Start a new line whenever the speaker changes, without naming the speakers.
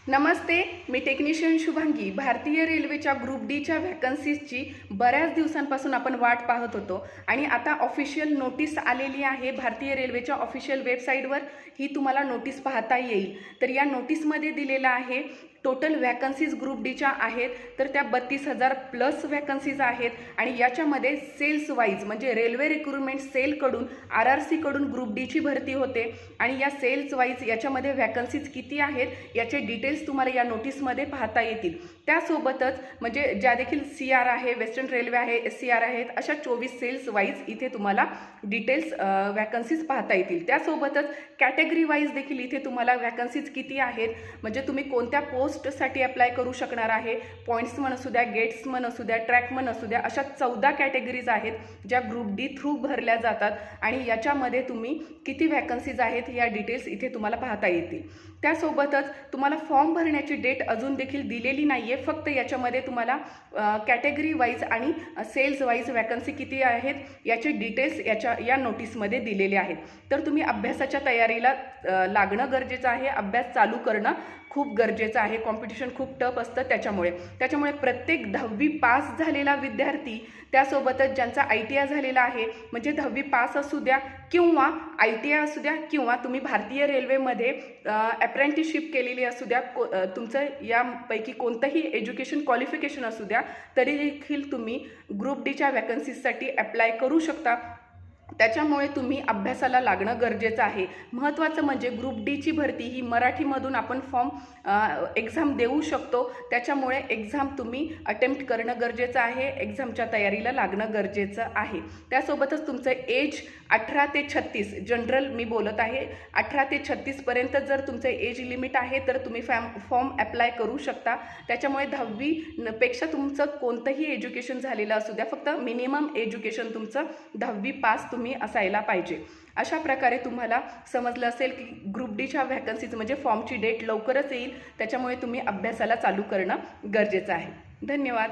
नमस्ते, मी technician Shubhangi. भारतीय रेल्वेच्या group डीच्या व्हॅकन्सीजची बऱ्याच दिवसांपासून आपण वाट पाहत होतो आणि आता ऑफिशियल नोटीस आलेली आहे. भारतीय रेल्वेच्या ऑफिशियल वेबसाईटवर ही तुम्हाला नोटीस पाहता येईल. तर या नोटीसमध्ये दिलेलं आहे टोटल व्हॅकन्सीज ग्रुप डीच्या आहेत, तर त्या 32,000 प्लस व्हॅकन्सीज आहेत आणि याच्यामध्ये सेल्स वाईज म्हणजे रेल्वे रिक्रुटमेंट सेलकडून RRCकडून ग्रुप डीची भरती होते आणि या सेल्स वाईज याच्यामध्ये व्हॅकन्सीज किती आहेत याचे डिटेल्स तुम्हाला या नोटीसमध्ये पाहता येतील. त्यासोबतच म्हणजे ज्या देखील CR आहे, वेस्टर्न रेल्वे आहे, SCR आहेत, अशा 24 सेल्स वाईज इथे तुम्हाला डिटेल्स व्हॅकन्सीज पाहता येतील. त्यासोबतच कॅटेगरी वाईज देखील इथे तुम्हाला व्हॅकन्सीज किती आहेत म्हणजे तुम्ही कोणत्या पोस्टसाठी अप्लाय करू शकणार आहे. पॉईंट्समन असू द्या, गेट्समन असू द्या, ट्रॅकमन असू द्या, अशा 14 कॅटेगरीज आहेत ज्या ग्रुप डी थ्रू भरल्या जातात आणि याच्यामध्ये तुम्ही किती व्हॅकन्सीज आहेत या डिटेल्स इथे तुम्हाला पाहता येतील. त्यासोबतच तुम्हाला फॉर्म भरण्याची डेट अजून देखील दिलेली नाही आहे. फक्त याच्यामध्ये तुम्हाला कॅटेगरी वाईज आणि सेल्स वाईज व्हॅकन्सी किती आहेत याचे डिटेल्स या नोटीसमध्ये दिलेले आहेत. तर तुम्ही अभ्यासाच्या तयारीला लागणं गरजेचं आहे. अभ्यास चालू करणं खूप गरजेचं आहे. कॉम्पिटिशन खूप टफ असतं त्याच्यामुळे प्रत्येक 10वी पास झालेला विद्यार्थी, त्यासोबतच ज्यांचा ITI झालेला आहे म्हणजे 10वी पास असू द्या किंवा ITI असू द्या किंवा तुम्ही भारतीय रेल्वेमध्ये अप्रेंटिसशिप केलेली असू द्या, तुमचं यापैकी कोणतंही एज्युकेशन क्वालिफिकेशन असू द्या, तरी देखील तुम्ही ग्रुप डीच्या व्हॅकन्सीजसाठी अप्लाय करू शकता. त्याच्यामुळे तुम्ही अभ्यासाला लागणं गरजेचं आहे. महत्त्वाचं म्हणजे ग्रुप डीची भरती ही मराठीमधून आपण एक्झाम देऊ शकतो. त्याच्यामुळे एक्झाम तुम्ही अटेम्प्ट करणं गरजेचं आहे. एक्झामच्या तयारीला लागणं गरजेचं आहे. त्यासोबतच तुमचं एज 18 ते 36 जनरल मी बोलत आहे. 18 ते 36पर्यंत जर तुमचं एज लिमिट आहे तर तुम्ही फॉर्म अप्लाय करू शकता. त्याच्यामुळे 10वीपेक्षा तुमचं कोणतंही एज्युकेशन झालेलं असू द्या, फक्त मिनिमम एज्युकेशन तुमचं 10वी पास तुम्ही असायला पाहिजे. अशा प्रकारे तुम्हाला समजलं असेल की ग्रुप डीच्या व्हॅकन्सीज म्हणजे फॉर्मची डेट लवकरच येईल. त्याच्यामुळे तुम्ही अभ्यासाला चालू करणं गरजेचं आहे. धन्यवाद.